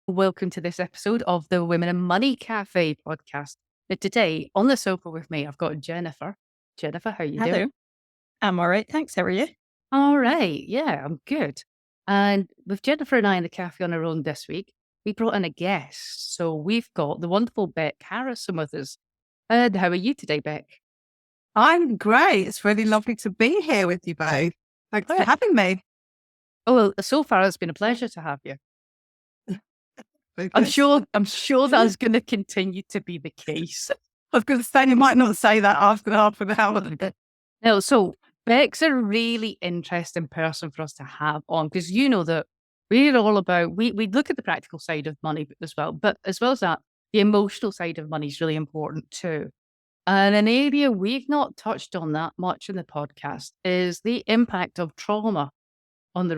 Welcome to this episode of the Women and Money Cafe podcast. Now, today on the sofa with me, I've got Jennifer. Jennifer, how you doing? Hello. I'm all right, thanks. How are you? All right. Yeah, I'm good. And with Jennifer and I in the cafe on our own this week, we brought in a guest. So we've got the wonderful Beck Harrison with us. And how are you today, Beck? I'm great. It's really lovely to be here with you both. Thanks All for right. having me. Oh, well, so far it's been a pleasure to have you. Very I'm good. sure that's going to continue to be the case. I was going to say, you might not say that after half an hour. No, so Beck's a really interesting person for us to have on because you know that we're all about we look at the practical side of money as well, but as well as that, the emotional side of money is really important too. And an area we've not touched on that much in the podcast is the impact of trauma on on your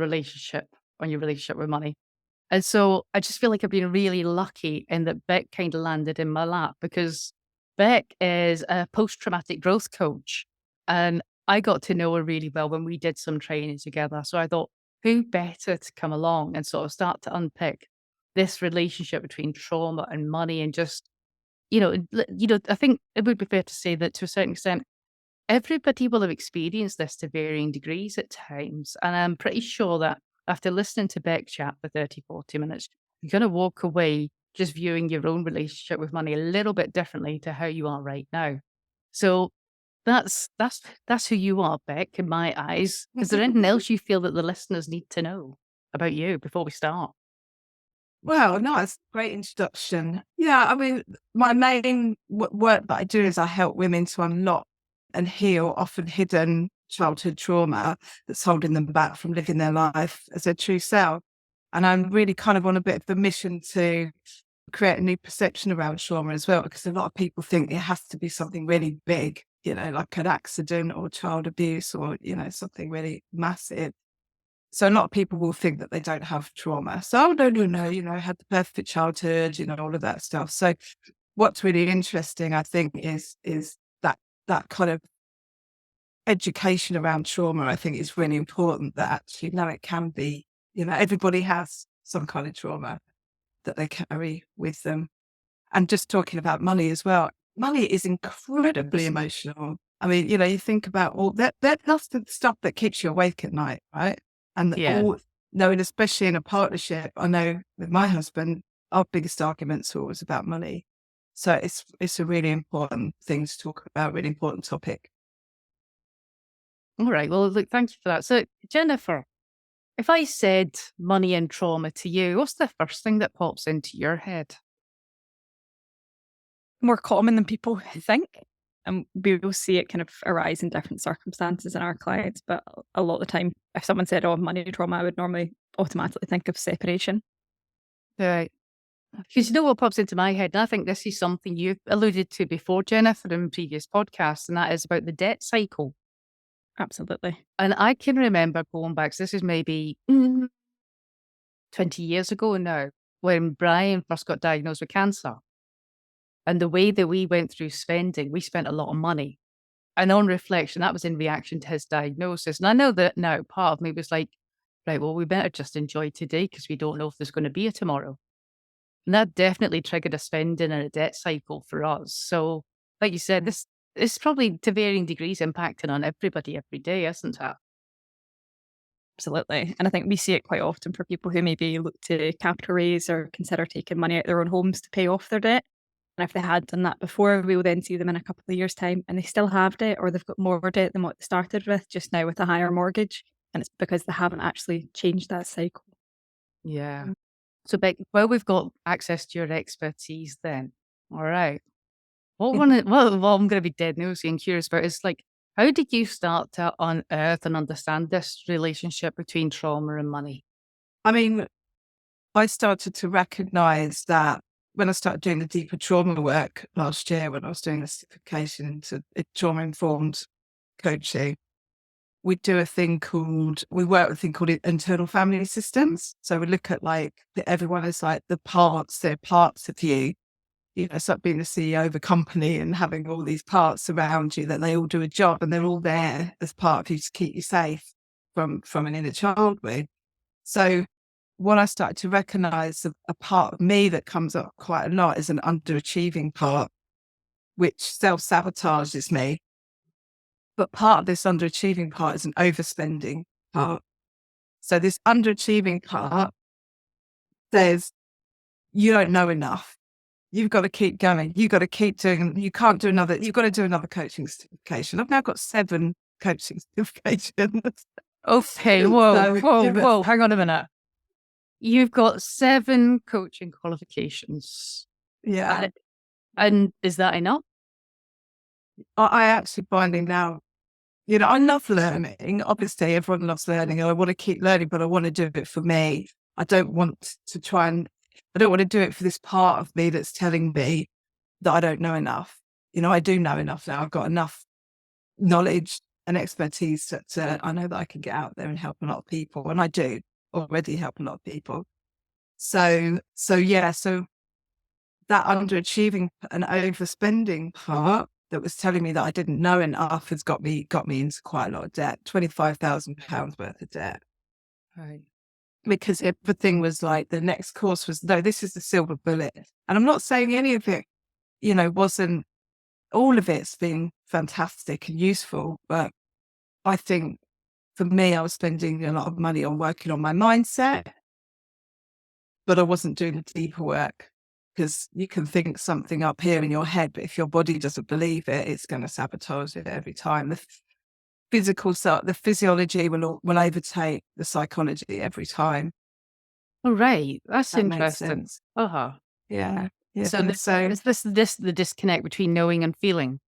relationship with money. And so I just feel like I've been really lucky in that Beck kind of landed in my lap because Beck is a post traumatic growth coach. And I got to know her really well when we did some training together. So I thought, who better to come along and sort of start to unpick this relationship between trauma and money and just, I think it would be fair to say that to a certain extent, everybody will have experienced this to varying degrees at times. And I'm pretty sure that after listening to Beck chat for 30, 40 minutes, you're going to walk away just viewing your own relationship with money a little bit differently to how you are right now. So that's who you are, Beck, in my eyes. Is there anything else you feel that the listeners need to know about you before we start? Well, no, it's a great introduction. Yeah, I mean, my main work that I do is I help women to unlock and heal often hidden childhood trauma that's holding them back from living their life as their true self. And I'm really kind of on a bit of the mission to create a new perception around trauma as well, because a lot of people think it has to be something really big, like an accident or child abuse or, something really massive. So a lot of people will think that they don't have trauma. So, oh, no, I had the perfect childhood, all of that stuff. So what's really interesting, I think, is that kind of education around trauma, I think is really important that actually, no, it can be, everybody has some kind of trauma that they carry with them. And just talking about money as well, money is incredibly emotional. I mean, you think about all that's the stuff that keeps you awake at night, right? And Yeah. all knowing, especially in a partnership, I know with my husband, our biggest arguments are always about money. So it's a really important thing to talk about, really important topic. All right. Well, look, thank you for that. So, Jennifer, if I said money and trauma to you, what's the first thing that pops into your head? More common than people think. And we will see it kind of arise in different circumstances in our clients. But a lot of the time, if someone said, oh, money trauma, I would normally automatically think of separation. Right. Because you know what pops into my head, and I think this is something you've alluded to before, Jennifer, in previous podcasts, and that is about the debt cycle. Absolutely. And I can remember going back, so this is maybe 20 years ago now, when Brian first got diagnosed with cancer. And the way that we went through spending, we spent a lot of money. And on reflection, that was in reaction to his diagnosis. And I know that now part of me was like, right, well, we better just enjoy today because we don't know if there's going to be a tomorrow. And that definitely triggered a spending and a debt cycle for us. So, like you said, this is probably to varying degrees impacting on everybody every day, isn't it? Absolutely. And I think we see it quite often for people who maybe look to capital raise or consider taking money out of their own homes to pay off their debt. And if they had done that before, we will then see them in a couple of years' time and they still have debt or they've got more debt than what they started with just now with a higher mortgage. And it's because they haven't actually changed that cycle. Yeah. So, Beck, well, we've got access to your expertise then. All right. Well, I'm going to be dead nosy and curious about is like, how did you start to unearth and understand this relationship between trauma and money? I mean, I started to recognize that when I started doing the deeper trauma work last year, when I was doing the certification into trauma-informed coaching, we work with a thing called internal family systems. So we look at everyone is like they're parts of you. It's like being the CEO of a company and having all these parts around you that they all do a job and they're all there as part of you to keep you safe from an inner child wound. So what I started to recognize, a part of me that comes up quite a lot is an underachieving part, which self-sabotages me. But part of this underachieving part is an overspending part. So this underachieving part says, you don't know enough. You've got to keep going. You've got to keep doing, you've got to do another coaching certification. I've now got 7 coaching certifications. Okay, whoa, hang on a minute. You've got 7 coaching qualifications. Yeah. And is that enough? I actually finding now, I love learning. Obviously, everyone loves learning and I want to keep learning, but I want to do it for me. I don't want to do it for this part of me that's telling me that I don't know enough. I do know enough now. I've got enough knowledge and expertise that I know that I can get out there and help a lot of people. And I do already help a lot of people. So that underachieving and overspending part that was telling me that I didn't know enough has got me into quite a lot of debt, £25,000 worth of debt. Right. Because everything was like, the next course was, no, this is the silver bullet. And I'm not saying any of it, wasn't, all of it's been fantastic and useful. But I think for me, I was spending a lot of money on working on my mindset, but I wasn't doing the deeper work. Because you can think something up here in your head, but if your body doesn't believe it, it's going to sabotage it every time. The physiology will overtake the psychology every time. Oh, right. That's That makes interesting. sense. Uh-huh. Yeah. So is this the disconnect between knowing and feeling?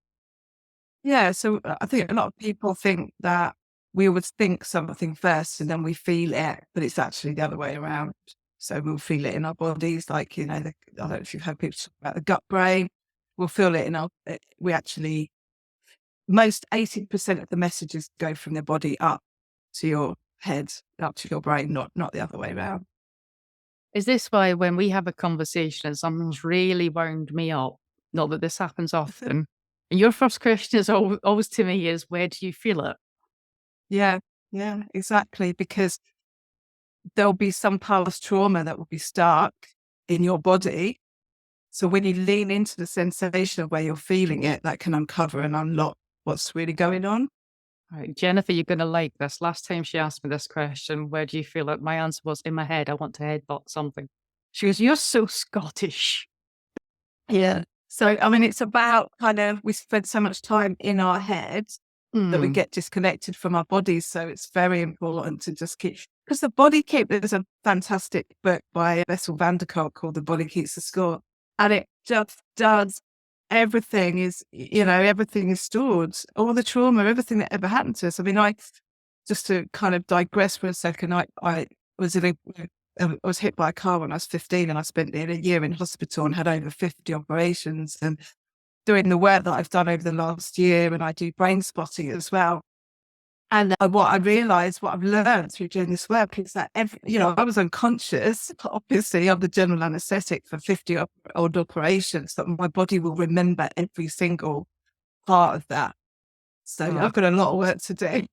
Yeah. So I think a lot of people think that we would think something first and then we feel it, but it's actually the other way around. So we'll feel it in our bodies, like, I don't know if you've heard people talk about the gut brain. We'll feel it most 80% of the messages go from the body up to your head, up to your brain, not the other way around. Is this why when we have a conversation and someone's really wound me up, not that this happens often, and your first question is always to me is, where do you feel it? Yeah, exactly. Because there'll be some past trauma that will be stuck in your body. So when you lean into the sensation of where you're feeling it, that can uncover and unlock what's really going on. All right, Jennifer, you're going to like this. Last time she asked me this question, where do you feel it? My answer was, in my head, I want to headbutt something. She goes, you're so Scottish. Yeah. So, it's about we spend so much time in our heads that we get disconnected from our bodies. So it's very important to just because there's a fantastic book by Bessel van der Kolk called The Body Keeps the Score. And it just does, everything is stored, all the trauma, everything that ever happened to us. Just to kind of digress for a second, I was hit by a car when I was 15 and I spent nearly a year in hospital and had over 50 operations. And doing the work that I've done over the last year, and I do Brainspotting as well. And what I realised, what I've learned through doing this work is that I was unconscious, obviously, of the general anaesthetic for 50 odd operations, that my body will remember every single part of that. So I've got a lot of work to do.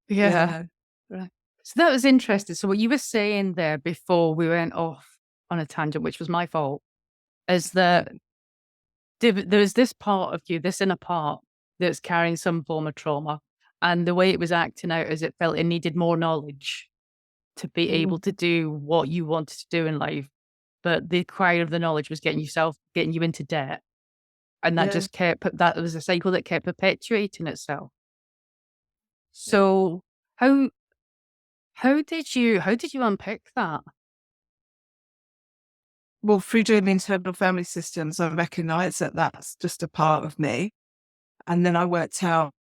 Yeah. Right. So that was interesting. So what you were saying there before we went off on a tangent, which was my fault, is that there's this part of you, this inner part, that's carrying some form of trauma. And the way it was acting out is it felt it needed more knowledge to be able to do what you wanted to do in life. But the cry of the knowledge was getting you into debt. And that just that was a cycle that kept perpetuating itself. So how did you unpick that? Well, through doing the internal family systems, I recognised that that's just a part of me. And then I worked out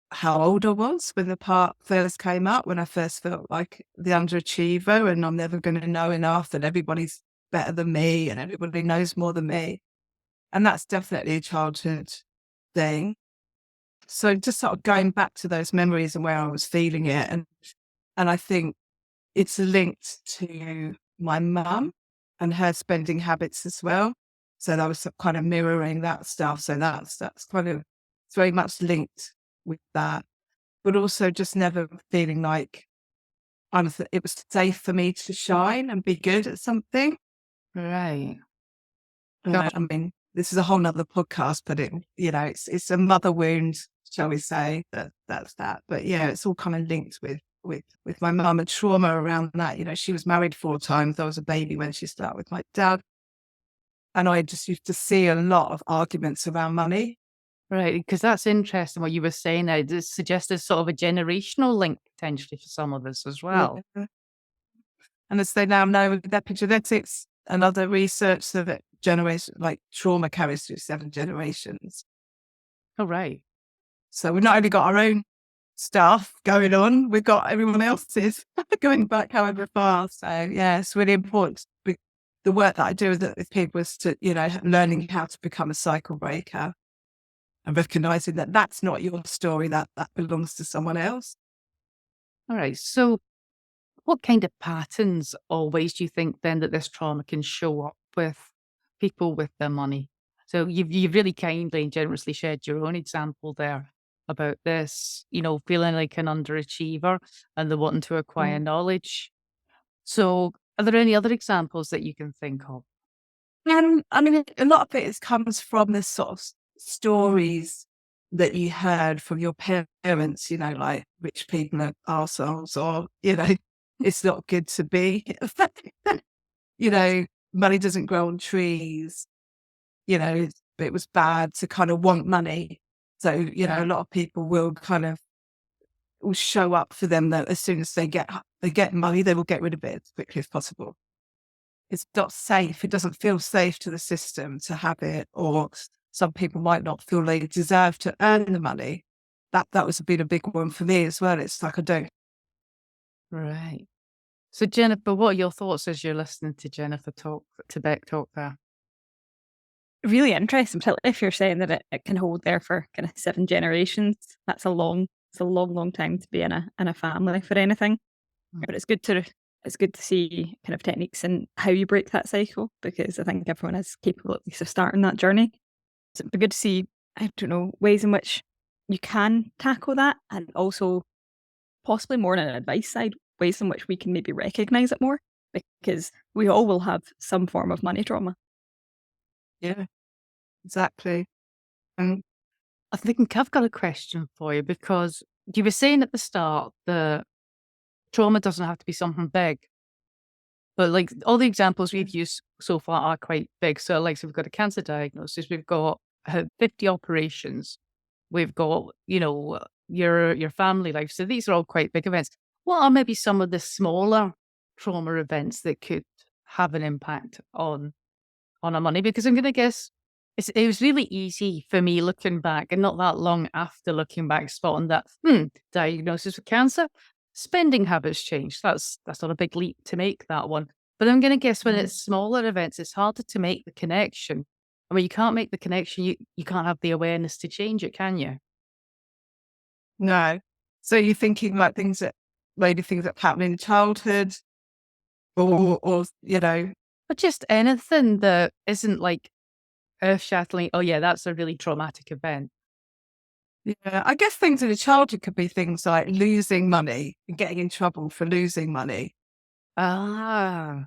how old I was when the part first came up, when I first felt like the underachiever and I'm never going to know enough and everybody's better than me and everybody knows more than me. And that's definitely a childhood thing. So just sort of going back to those memories and where I was feeling it. And I think it's linked to my mum and her spending habits as well. So that was kind of mirroring that stuff. So that's kind of, it's very much linked with that, but also just never feeling like it was safe for me to shine and be good at something. Right. I mean, this is a whole nother podcast, but it's a mother wound, shall we say, that's that. But yeah, it's all kind of linked with my mum and trauma around that. She was married 4 times. I was a baby when she started with my dad. And I just used to see a lot of arguments around money. Right. Because that's interesting what you were saying there. It suggests there's sort of a generational link potentially for some of us as well. Yeah. And as they now know with epigenetics and other research, so that like trauma carries through 7 generations. Oh, right. So we've not only got our own stuff going on, we've got everyone else's going back however far. So yeah, it's really important. The work that I do with people is to, learning how to become a cycle breaker and recognizing that that's not your story, that belongs to someone else. All right. So what kind of patterns or ways do you think then that this trauma can show up with people with their money? So you've really kindly and generously shared your own example there about this, feeling like an underachiever and the wanting to acquire knowledge. So are there any other examples that you can think of? I mean, a lot of it comes from the sort of stories that you heard from your parents, like rich people are arseholes, or, it's not good to be, money doesn't grow on trees, it was bad to kind of want money. So, a lot of people will show up for them that as soon as they get money, they will get rid of it as quickly as possible. It's not safe. It doesn't feel safe to the system to have it, or some people might not feel they deserve to earn the money. That was been a big one for me as well. It's like I don't. Right. So Jennifer, what are your thoughts as you're listening to Beck talk there? Really interesting, particularly if you're saying that it can hold there for kind of 7 generations. It's a long, long time to be in a family for anything. But it's good to see kind of techniques and how you break that cycle, because I think everyone is capable at least of starting that journey. So it'd be good to see, I don't know, ways in which you can tackle that, and also possibly more on an advice side, ways in which we can maybe recognise it more, because we all will have some form of money trauma. Yeah, exactly. And I think I've got a question for you, because you were saying at the start that trauma doesn't have to be something big. But like all the examples we've used so far are quite big. So like, so we've got a cancer diagnosis, we've got 50 operations, we've got, your family life. So these are all quite big events. What are maybe some of the smaller trauma events that could have an impact on our money? Because I'm going to guess it was really easy for me looking back, and not that long after looking back, spotting that, diagnosis with cancer, spending habits changed. That's not a big leap to make, that one. But I'm going to guess when it's smaller events, it's harder to make the connection. I mean, you can't make the connection. You can't have the awareness to change it, can you? no. So you're thinking like maybe things that happen in childhood, or But just anything that isn't like earth-shattering. Oh yeah, that's a really traumatic event. yeah. I guess things in a childhood could be things like losing money and getting in trouble for losing money. Ah,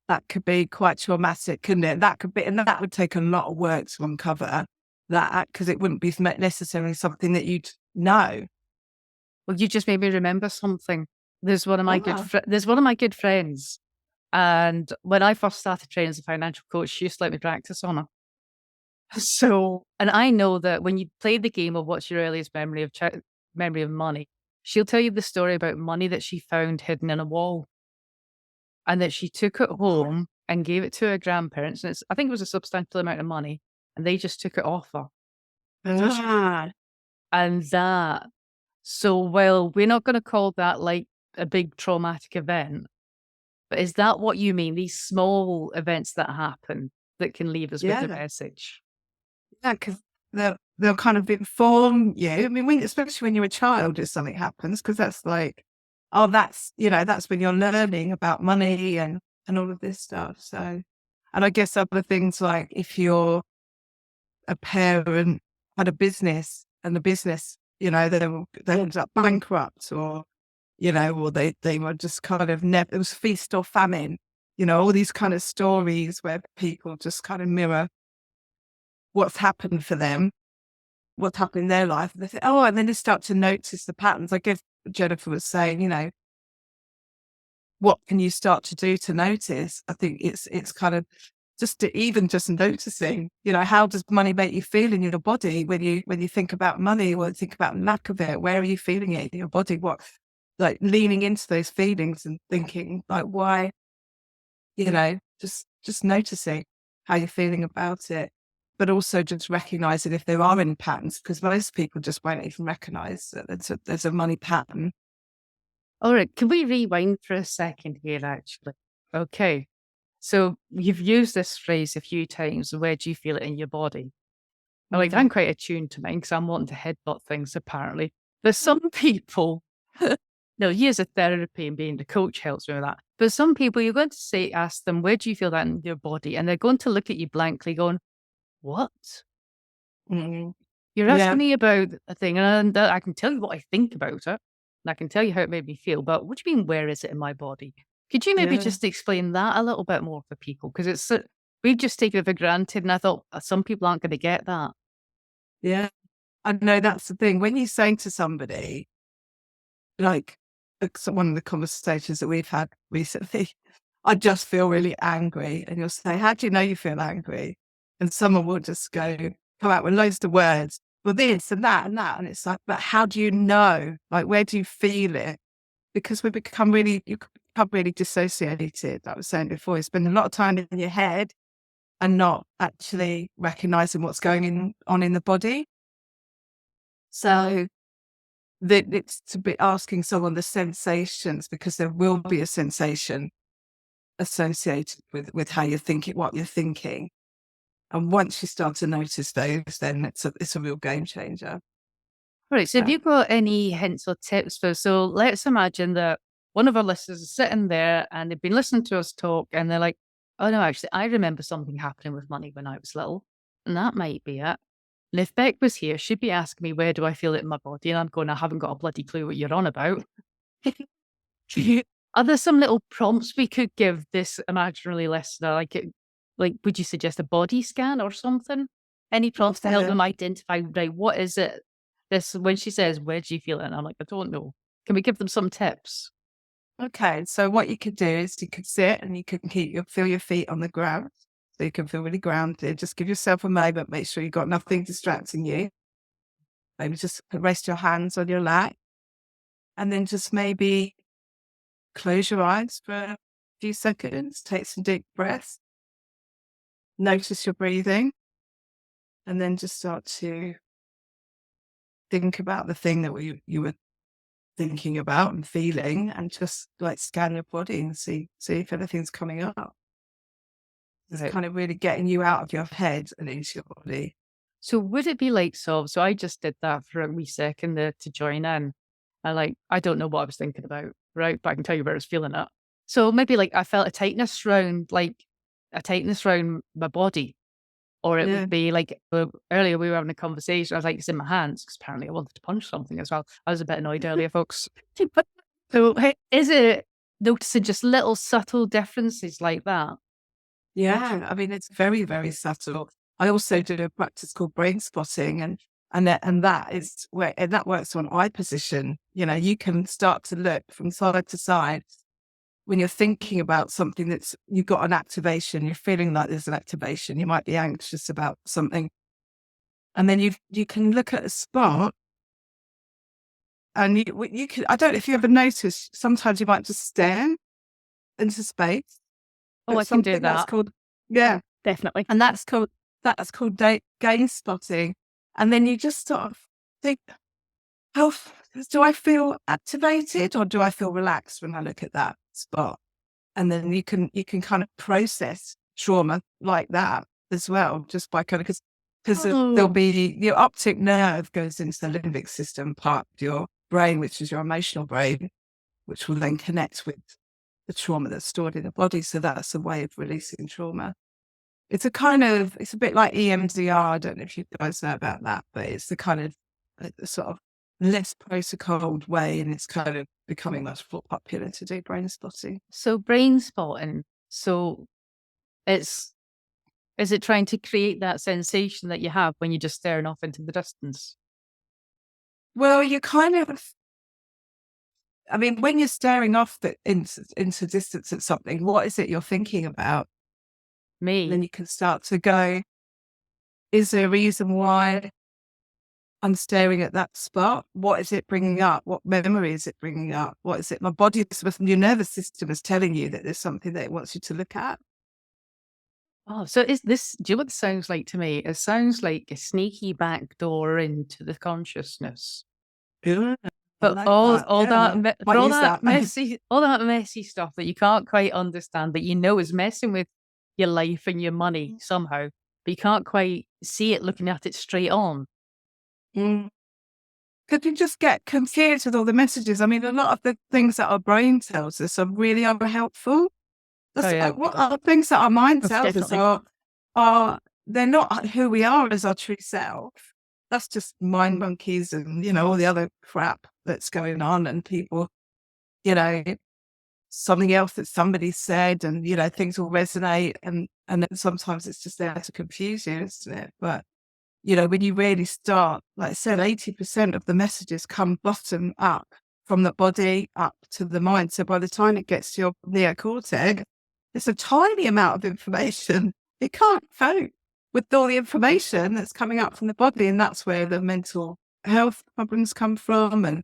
That could be quite traumatic, couldn't it? And that would take a lot of work to uncover that, because it wouldn't be necessarily something that you'd know. well, you just made me remember something. There's one of my good friends, and when I first started training as a financial coach, she used to let me practice on her. So, and I know that when you play the game of what's your earliest memory of money, she'll tell you the story about money that she found hidden in a wall, and that she took it home and gave it to her grandparents. And I think it was a substantial amount of money, and they just took it off her. Ah, And that, so well, we're not going to call that like a big traumatic event, but is that what you mean? These small events that happen that can leave us with a yeah. message? Yeah, because they'll kind of inform you. I mean, especially when you're a child, if something happens, because that's like, oh, that's when you're learning about money and all of this stuff. So, and I guess other things like if you're a parent, had a business, and the business, they end up bankrupt, or or they were just kind of never, it was feast or famine, all these kind of stories where people just kind of mirror what's happened for them, what's happened in their life. And they say, oh, and then they start to notice the patterns. I guess Jennifer was saying, what can you start to do to notice? I think it's kind of even just noticing, how does money make you feel in your body when you think about money or think about lack of it? Where are you feeling it in your body? What, like leaning into those feelings and thinking like, why, just noticing how you're feeling about it, but also just recognizing if there are any patterns, because most people just won't even recognize that there's a money pattern. All right, can we rewind for a second here, actually? Okay, so you've used this phrase a few times, where do you feel it in your body? I'm quite attuned to mine because I'm wanting to headbutt things, apparently. There's some people, no, years of therapy and being the coach helps me with that. But some people, you're going to ask them, where do you feel that in your body? And they're going to look at you blankly going, what? Mm-hmm. You're asking me about a thing, and I can tell you what I think about it, and I can tell you how it made me feel, but what do you mean, where is it in my body? Could you maybe just explain that a little bit more for people? Because we've just taken it for granted, and I thought some people aren't going to get that. Yeah, I know that's the thing. When you say to somebody, like one of the conversations that we've had recently, I just feel really angry. And you'll say, how do you know you feel angry? And someone will just come out with loads of words, well, this and that and that. And it's like, but how do you know? Like, where do you feel it? Because you become really dissociated. Like I was saying before, you spend a lot of time in your head and not actually recognizing what's going on in the body. So that it's to be asking someone the sensations, because there will be a sensation associated with how you're thinking, what you're thinking. And once you start to notice those, then it's a real game changer. Right. So have you got any hints or tips for, so let's imagine that one of our listeners is sitting there and they've been listening to us talk and they're like, oh no, actually, I remember something happening with money when I was little, and that might be it. And if Beck was here, she'd be asking me, where do I feel it in my body? And I'm going, I haven't got a bloody clue what you're on about. Are there some little prompts we could give this imaginary listener? Like, would you suggest a body scan or something? Any prompts to help them identify, right, what is it? When she says, where do you feel it? And I'm like, I don't know. Can we give them some tips? Okay, so what you could do is you could sit and you can feel your feet on the ground. So you can feel really grounded. Just give yourself a moment, make sure you've got nothing distracting you. Maybe just rest your hands on your lap. And then just maybe close your eyes for a few seconds, take some deep breaths. Notice your breathing. And then just start to think about the thing that you were thinking about and feeling, and just like scan your body and see if anything's coming up. It's kind of really getting you out of your head and into your body. So would it be like, so I just did that for a wee second there to join in. I don't know what I was thinking about, right? But I can tell you where I was feeling it. So maybe like I felt a tightness around my body. Or it would be like, earlier we were having a conversation. I was like, it's in my hands, because apparently I wanted to punch something as well. I was a bit annoyed earlier, folks. So is it noticing just little subtle differences like that? Yeah, I mean, it's very, very subtle. I also did a practice called Brainspotting, and that works on eye position. You can start to look from side to side when you're thinking about something you've got an activation, you're feeling like there's an activation, you might be anxious about something. And then you can look at a spot, and you can, I don't know if you ever noticed, sometimes you might just stare into space. Oh, I can do that. That's called, yeah, definitely. And that's called gaze spotting. And then you just sort of think, oh, do I feel activated or do I feel relaxed when I look at that spot? And then you can kind of process trauma like that as well, just by kind of, because there'll be, your optic nerve goes into the limbic system part of your brain, which is your emotional brain, which will then connect with the trauma that's stored in the body. So that's a way of releasing trauma. It's a bit like EMDR. I don't know if you guys know about that, but it's the kind of sort of less protocoled way, and it's kind of becoming much more popular to do brain spotting. So brain spotting. So is it trying to create that sensation that you have when you're just staring off into the distance? Well, you kind of, I mean, when you're staring off into distance at something, what is it you're thinking about? Me. Then you can start to go, is there a reason why I'm staring at that spot? What is it bringing up? What memory is it bringing up? What is it? My body, your nervous system is telling you that there's something that it wants you to look at. Oh, so is this, do you know what it sounds like to me? It sounds like a sneaky back door into the consciousness. Yeah, But like all that. Yeah, that might all use that that. messy stuff that you can't quite understand, but you know is messing with your life and your money somehow, but you can't quite see it looking at it straight on. Could you just get confused with all the messages? I mean, a lot of the things that our brain tells us are really unhelpful. Oh, yeah. What are the things that our mind Most tells us definitely. are they're not who we are as our true self. That's just mind monkeys and, all the other crap that's going on, and people, something else that somebody said, and, things will resonate, and then sometimes it's just there to confuse you, isn't it? But, when you really start, like I said, 80% of the messages come bottom up from the body up to the mind. So by the time it gets to your neocortex, it's a tiny amount of information. It can't cope with all the information that's coming up from the body. And that's where the mental health problems come from,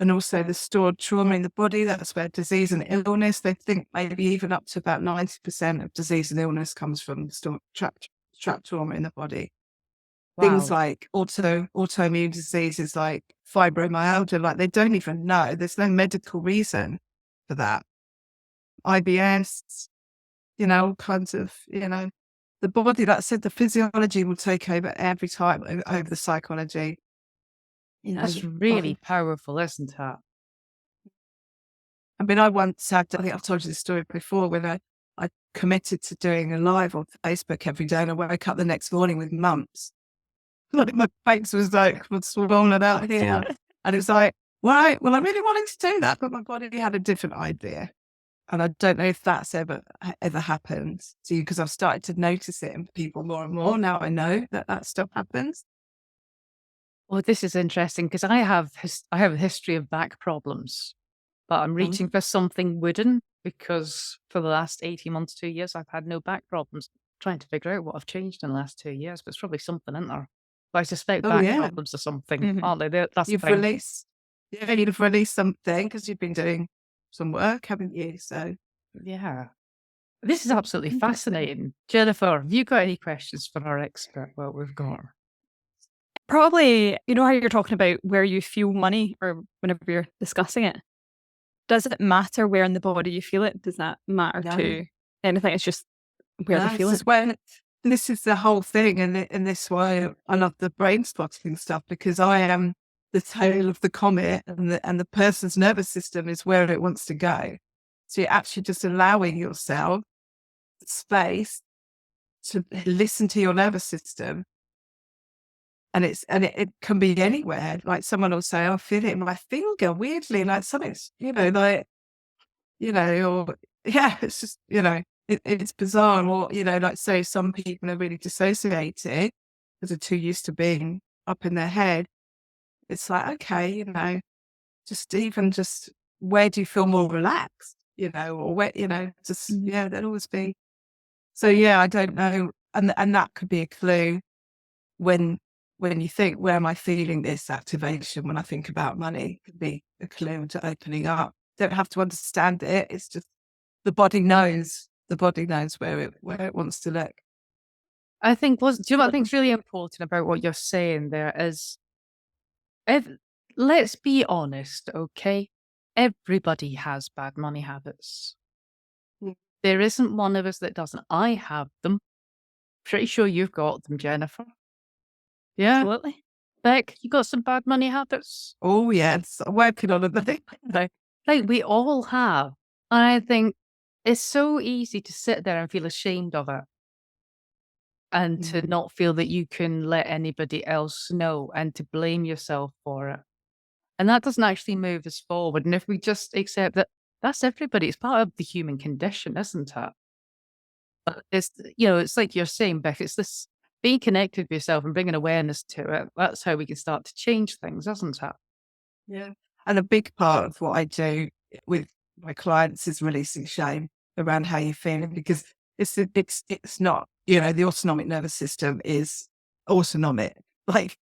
and also the stored trauma in the body. That's where disease and illness, they think maybe even up to about 90% of disease and illness comes from stored trapped trauma in the body. Things Wow. like autoimmune diseases like fibromyalgia, like they don't even know. There's no medical reason for that. IBS, all kinds of, the body, like I said, the physiology will take over every time over the psychology. That's really powerful, isn't it? I mean, I once had, I think I've told you this story before, when I committed to doing a live on Facebook every day, and I woke up the next morning with mumps. Like my face was like swollen out here. And it was like, right, well, I really wanted to do that, but my body had a different idea. And I don't know if that's ever happened to you, because I've started to notice it in people more and more. Now I know that stuff happens. Well, this is interesting because I have a history of back problems, but I'm reaching for something wooden because for the last 18 months, 2 years, I've had no back problems. Trying to figure out what I've changed in the last 2 years, but it's probably something in there. But I suspect back problems are something, aren't they? That's You've the thing. released something because you've been doing some work, haven't you? So Yeah. This is absolutely fascinating. Jennifer, have you got any questions for our expert? Well, we've got her. Probably, you know how you're talking about where you feel money or whenever you're discussing it. Does it matter where in the body you feel it? Does that matter to anything? It's just where they feel it. This is the whole thing, and this why I love the brain spotting stuff, because I am the tail of the comet, and the person's nervous system is where it wants to go. So you're actually just allowing yourself space to listen to your nervous system. And it can be anywhere. Like someone will say, I feel it in my finger, weirdly, like something's, or yeah, it's just, it's bizarre. Or, like say some people are really dissociated because they're too used to being up in their head. It's like, okay, just where do you feel more relaxed, or where, there'll always be. So yeah, I don't know. And that could be a clue when you think, where am I feeling this activation when I think about money? It could be a clue to opening up. Don't have to understand it. It's just the body knows. The body knows where it wants to look. I think, do you know what I think is really important about what you're saying there is, let's be honest, okay? Everybody has bad money habits. There isn't one of us that doesn't. I have them. Pretty sure you've got them, Jennifer. Yeah. Absolutely. Beck, you got some bad money habits? Oh, yes. I'm working on it. Like we all have. And I think it's so easy to sit there and feel ashamed of it. And to not feel that you can let anybody else know and to blame yourself for it. And that doesn't actually move us forward. And if we just accept that that's everybody, it's part of the human condition, isn't it? But it's, it's like you're saying, Beck, it's this being connected with yourself and bringing awareness to it. That's how we can start to change things, isn't it? Yeah. And a big part of what I do with my clients is releasing shame around how you're feeling, because it's not, the autonomic nervous system is autonomic. Like,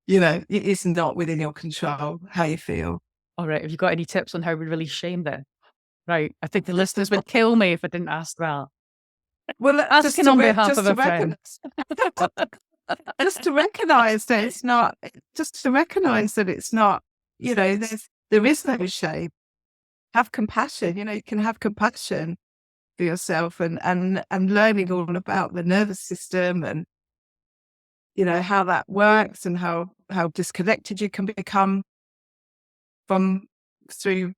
it is not within your control how you feel. All right. Have you got any tips on how we release shame then? Right. I think the listeners would kill me if I didn't ask that. Well, Asking on behalf of a friend. Just to recognize that it's not, there is no shame. Have compassion. You can have compassion for yourself and learning all about the nervous system and, how that works and how disconnected you can become through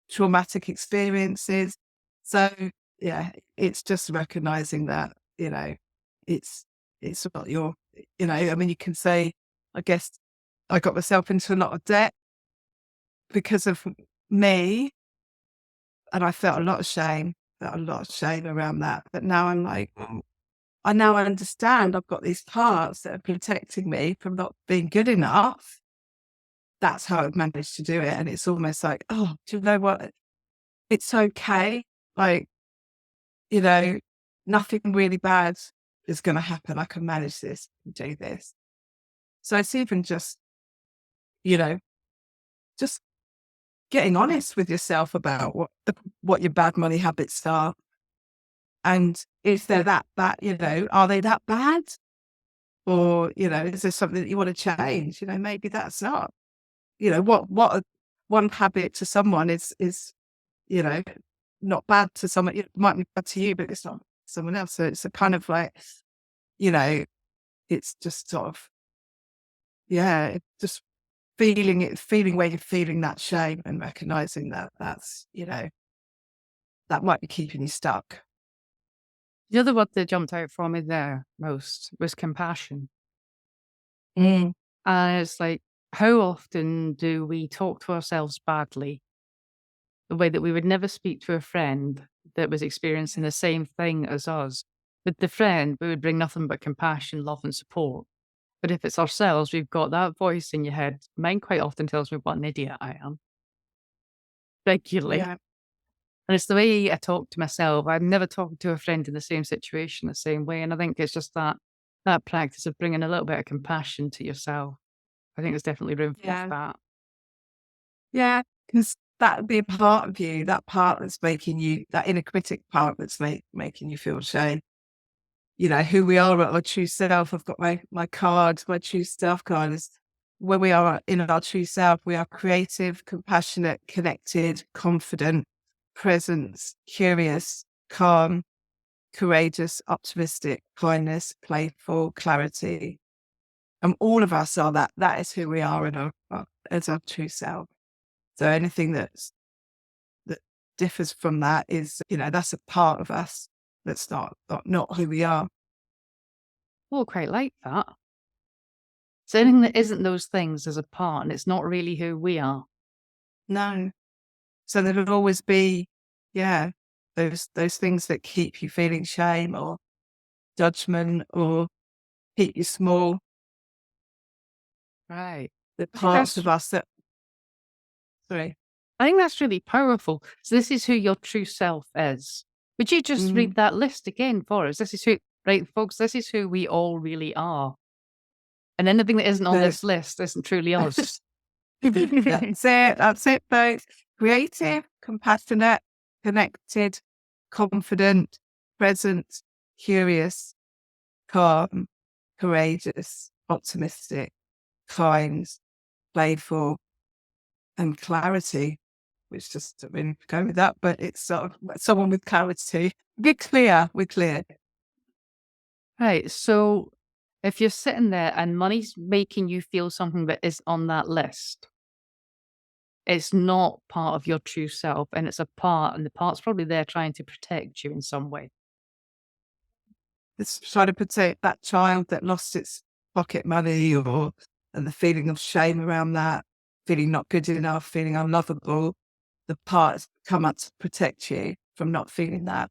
traumatic experiences. So yeah, it's just recognizing that, it's about you can say, I guess I got myself into a lot of debt because of me, and I felt a lot of shame around that. But now I'm like, I now understand I've got these parts that are protecting me from not being good enough. That's how I've managed to do it. And it's almost like, oh, do you know what? It's okay. Like, nothing really bad is going to happen. I can manage this and do this. So it's even just, just getting honest with yourself about what your bad money habits are. And if they're that bad, are they that bad? Or, is there something that you want to change? Maybe that's not, what one habit to someone is, not bad to someone. It might be bad to you, but it's not someone else. So it's a kind of like, it's just sort of, just feeling where you're feeling that shame and recognizing that that's, that might be keeping you stuck. The other word that jumped out for me there most was compassion. Mm. And it's like, how often do we talk to ourselves badly the way that we would never speak to a friend that was experiencing the same thing as us? With the friend, we would bring nothing but compassion, love, and support. But if it's ourselves, we've got that voice in your head. Mine quite often tells me what an idiot I am. Regularly. Yeah. And it's the way I talk to myself. I'm never talking to a friend in the same situation the same way. And I think it's just that practice of bringing a little bit of compassion to yourself. I think there's definitely room for that. Yeah, because that would be a part of you, that part that's making you, that inner critic part that's making you feel shame. Who we are at our true self. I've got my card, my true self card is when we are in our true self, we are creative, compassionate, connected, confident, present, curious, calm, courageous, optimistic, kindness, playful, clarity. And all of us are that. That is who we are as our true self. So anything that differs from that is, that's a part of us that's not who we are. Oh, quite like that. So anything that isn't those things is a part, and it's not really who we are. No. So there'll always be, those things that keep you feeling shame or judgment or keep you small. Right. The parts of us that, sorry. I think that's really powerful. So this is who your true self is. Would you just read that list again for us? This is who, right, folks, this is who we all really are. And anything that isn't on this list isn't truly us. That's it, folks. Creative, compassionate, connected, confident, present, curious, calm, courageous, optimistic, kind, playful, and clarity, which just, go with that, but it's sort of someone with clarity. We're clear. Right. So if you're sitting there and money's making you feel something that is on that list, it's not part of your true self, and it's a part, and the part's probably there trying to protect you in some way. It's trying to protect that child that lost its pocket money and the feeling of shame around that. feeling not good enough, feeling unlovable, the parts come up to protect you from not feeling that.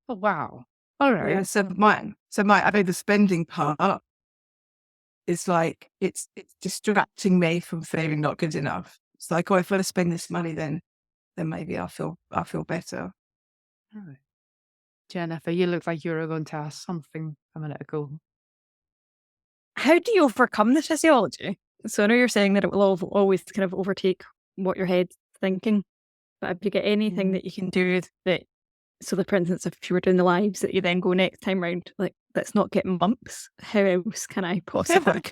Oh, wow. All right. Yeah, so I mean, the spending part is like, it's distracting me from feeling not good enough. It's like, oh, if I spend this money, then maybe I'll feel better. All right. Jennifer, you look like you were going to ask something a minute ago. How do you overcome the physiology? So I know you're saying that it will always kind of overtake what your head's thinking, but have you got anything that you can do that, so that, for instance, if you were doing the lives that you then go next time round, like, let's not get mumps, how else can I possibly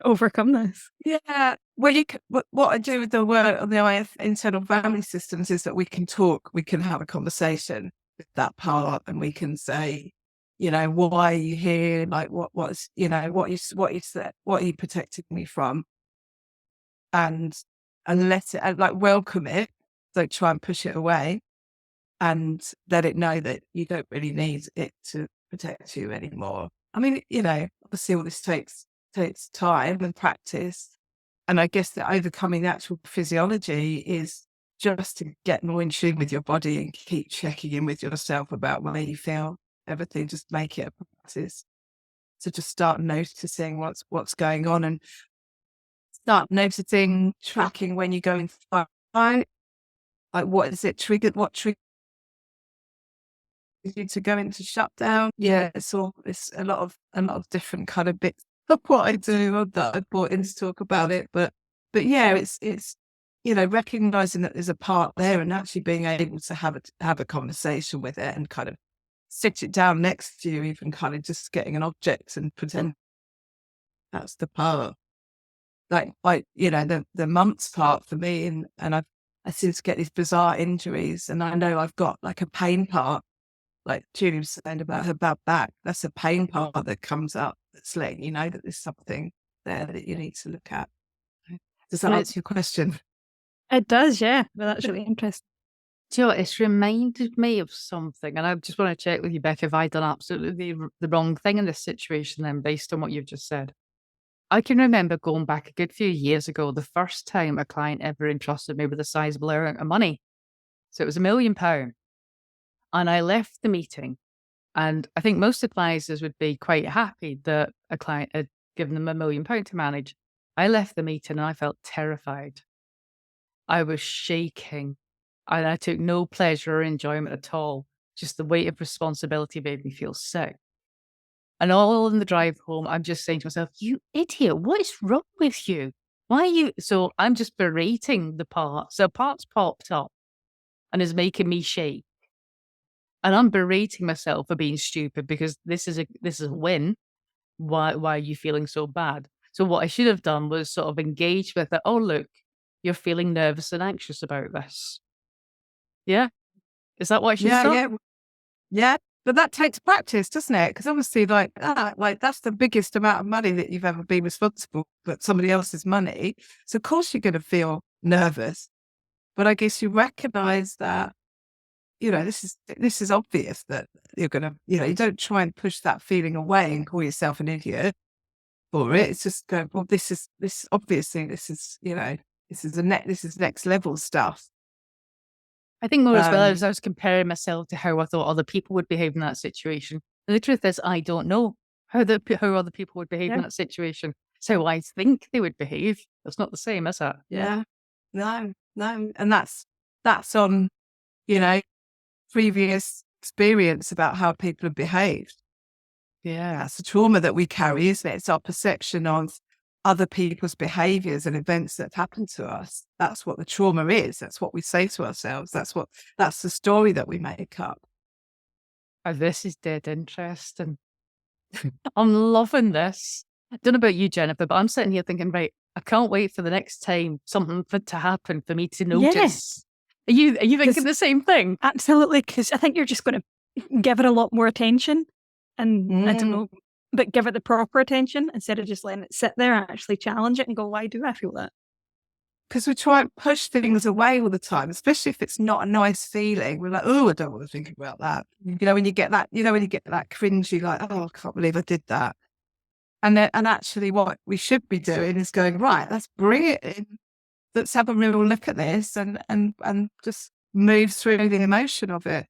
overcome this? Yeah. Well, what I do with the work on the IF internal family systems is that we can talk, we can have a conversation with that part, and we can say, you know, why are you here? Like, what's, you know, what are you protecting me from? And let it, and like, welcome it. Don't try and push it away, and let it know that you don't really need it to protect you anymore. I mean, you know, obviously all this takes time and practice. And I guess that overcoming the actual physiology is just to get more in tune with your body and keep checking in with yourself about where you feel everything. Just make it a practice. So just start noticing what's going on, and start noticing, tracking when you go into fight. Like, what is it triggered? What triggers you to go into shutdown? Yeah, it's a lot of different kind of bits of what I do that I brought in to talk about it. But yeah, it's you know, recognizing that there's a part there, and actually being able to have a conversation with it, and kind of sit it down next to you, even kind of just getting an object and pretend that's the part. Like, you know, the mumps part for me, and I seem to get these bizarre injuries, and I know I've got like a pain part, like Julie was saying about her bad back. That's a pain part that comes up, that's letting you know that there's something there that you need to look at. Does that answer your question? It does, yeah. Well, that's really interesting. Do you know what? It's reminded me of something, and I just want to check with you, Beck, if I've done absolutely the wrong thing in this situation then, based on what you've just said. I can remember going back a good few years ago, the first time a client ever entrusted me with a sizable amount of money. So it was £1 million. And I left the meeting, and I think most advisors would be quite happy that a client had given them £1 million to manage. I left the meeting and I felt terrified. I was shaking, and I took no pleasure or enjoyment at all. Just the weight of responsibility made me feel sick. And all in the drive home, I'm just saying to myself, you idiot, what is wrong with you? Why are you? So I'm just berating the part. So part's popped up and is making me shake. And I'm berating myself for being stupid, because this is a win. Why are you feeling so bad? So what I should have done was sort of engage with it. Oh, look, you're feeling nervous and anxious about this. Yeah? Is that what I should have done? Yeah. But that takes practice, doesn't it? Because obviously, like that's the biggest amount of money that you've ever been responsible for, somebody else's money. So of course you're going to feel nervous. But I guess you recognize that, you know, this is obvious that you're going to, you know, you don't try and push that feeling away and call yourself an idiot for it. It's just go, well, obviously, this is, you know, this is next level stuff. I think more as well as I was comparing myself to how I thought other people would behave in that situation. And the truth is, I don't know how other people would behave in that situation. So I think they would behave. That's not the same, is it? Yeah. No. And that's on, you know, previous experience about how people have behaved. Yeah. That's the trauma that we carry, isn't it? It's our perception of other people's behaviors and events that have happened to us. That's what the trauma is. That's what we say to ourselves. That's the story that we make up. Oh, this is dead interesting. I'm loving this. I don't know about you, Jennifer, but I'm sitting here thinking, right, I can't wait for the next time something to happen for me to notice. Yes. Are you thinking the same thing? Absolutely, because I think you're just going to give it a lot more attention, and I don't know, but give it the proper attention instead of just letting it sit there and actually challenge it and go, why do I feel that? Because we try and push things away all the time, especially if it's not a nice feeling. We're like, oh, I don't want to think about that. You know, when you get that, cringy, like, oh, I can't believe I did that. And actually what we should be doing is going, right, let's bring it in. let's have a real look at this and just move through the emotion of it.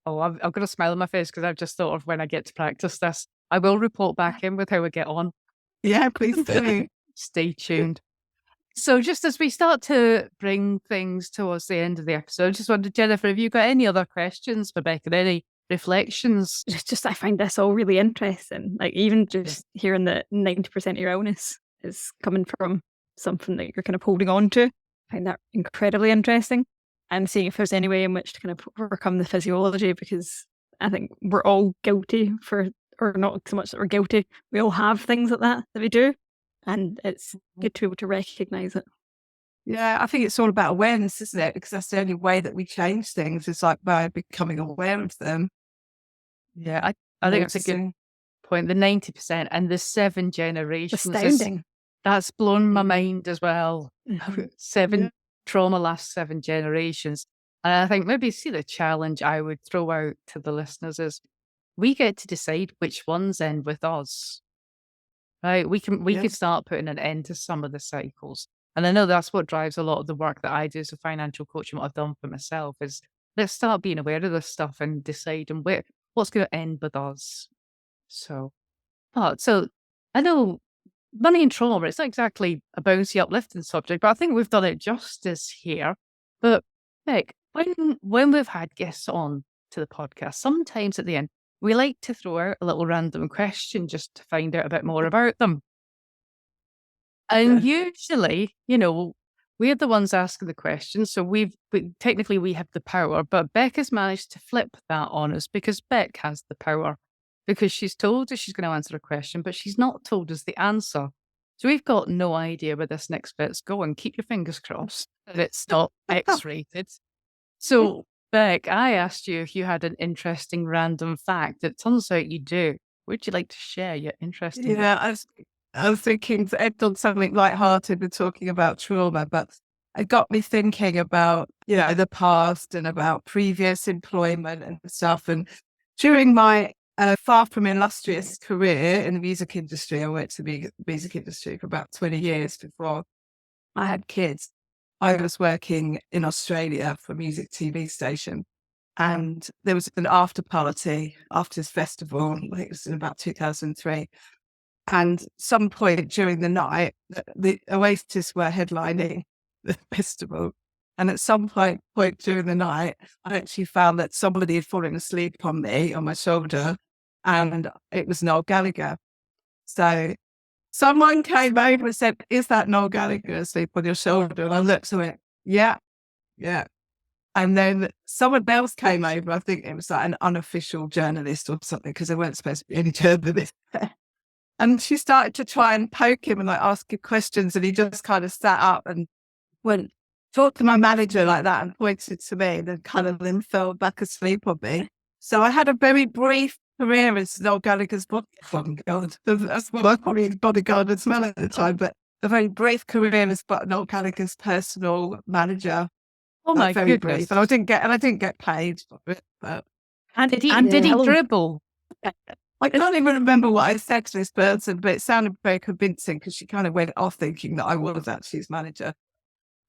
Oh, I've got a smile on my face because I've just thought of when I get to practice this. I will report back in with how we get on. Yeah, please do. Stay tuned. So just as we start to bring things towards the end of the episode, I just wondered, Jennifer, have you got any other questions for Beck or any reflections? Just I find this all really interesting. Like even just hearing that 90% of your illness is coming from something that you're kind of holding on to. I find that incredibly interesting. And seeing if there's any way in which to kind of overcome the physiology, because I think we're all guilty or not so much that we're guilty. We all have things like that we do. And it's good to be able to recognise it. Yeah, I think it's all about awareness, isn't it? Because that's the only way that we change things is like by becoming aware of them. Yeah, I think that's a good point. The 90% and the 7 generations. Astounding. That's blown my mind as well. 7 trauma lasts 7 generations. And I think maybe the challenge I would throw out to the listeners is we get to decide which ones end with us. Right? We can start putting an end to some of the cycles. And I know that's what drives a lot of the work that I do as a financial coach and what I've done for myself is let's start being aware of this stuff and deciding what's going to end with us. So I know money and trauma, it's not exactly a bouncy uplifting subject, but I think we've done it justice here. But Beck, when we've had guests on to the podcast, sometimes at the end, we like to throw out a little random question just to find out a bit more about them. And usually, we're the ones asking the questions. So technically we have the power, but Beck has managed to flip that on us because Beck has the power. Because she's told us she's going to answer a question, but she's not told us the answer. So we've got no idea where this next bit's going. Keep your fingers crossed that it's not X-rated. So, Beck, I asked you if you had an interesting random fact. It turns out you do. Would you like to share your interesting? Yeah, I was thinking to end on something lighthearted and talking about trauma, but it got me thinking about, the past and about previous employment and stuff. And during my far from illustrious career in the music industry, I worked in the music industry for about 20 years before I had kids. I was working in Australia for a music TV station, and there was an after party after this festival. I think it was in about 2003. And some point during the night, the Oasis were headlining the festival. And at some point during the night, I actually found that somebody had fallen asleep on me, on my shoulder, and it was Noel Gallagher. So someone came over and said, "Is that Noel Gallagher asleep on your shoulder?" And I looked and went, yeah. And then someone else came over. I think it was like an unofficial journalist or something, because there weren't supposed to be any journalists there. And she started to try and poke him and ask him questions. And he just kind of sat up and went, talked to my manager like that and pointed to me and then fell back asleep on me. So I had a very brief career as Noel Gallagher's bodyguard. That's what I called his bodyguard as well at the time, but a very brief career as Noel Gallagher's personal manager. Oh my goodness! Brief. And I didn't get paid for it. But and did he dribble? I can't even remember what I said to this person, but it sounded very convincing because she kind of went off thinking that I was actually his manager.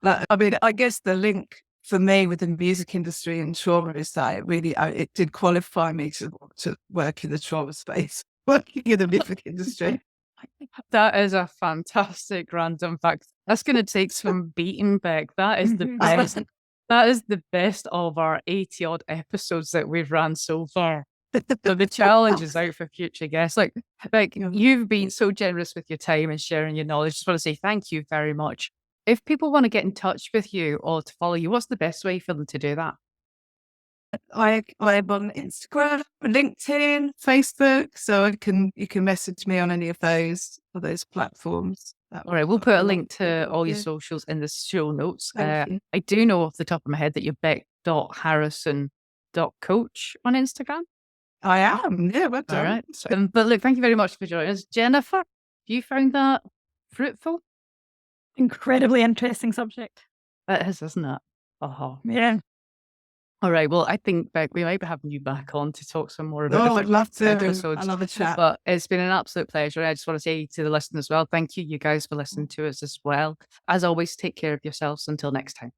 But I mean, I guess the link for me with the music industry and trauma is that it did qualify me to work in the trauma space, working in the music industry. That is a fantastic random fact. That's going to take some beating, Beck. That is the best. That is the best of our 80 odd episodes that we've ran so far. So the challenge is out for future guests. Beck, you've been so generous with your time and sharing your knowledge. Just want to say thank you very much. If people want to get in touch with you or to follow you, what's the best way for them to do that? I'm on Instagram, LinkedIn, Facebook, so you can message me on any of those platforms. All right, we'll put a link to all your socials in the show notes. I do know off the top of my head that you're beck.harrison.coach on Instagram. I am, yeah. Well done. All right. But look, thank you very much for joining us. Jennifer, you found that fruitful? Incredibly interesting subject. It is, isn't it? Uh-huh. Yeah. All right. Well, I think, Beck, we might be having you back on to talk some more about Oh, I'd love to. episodes. I love a chat. But it's been an absolute pleasure. I just want to say to the listeners as well, thank you guys for listening to us as well. As always, take care of yourselves. Until next time.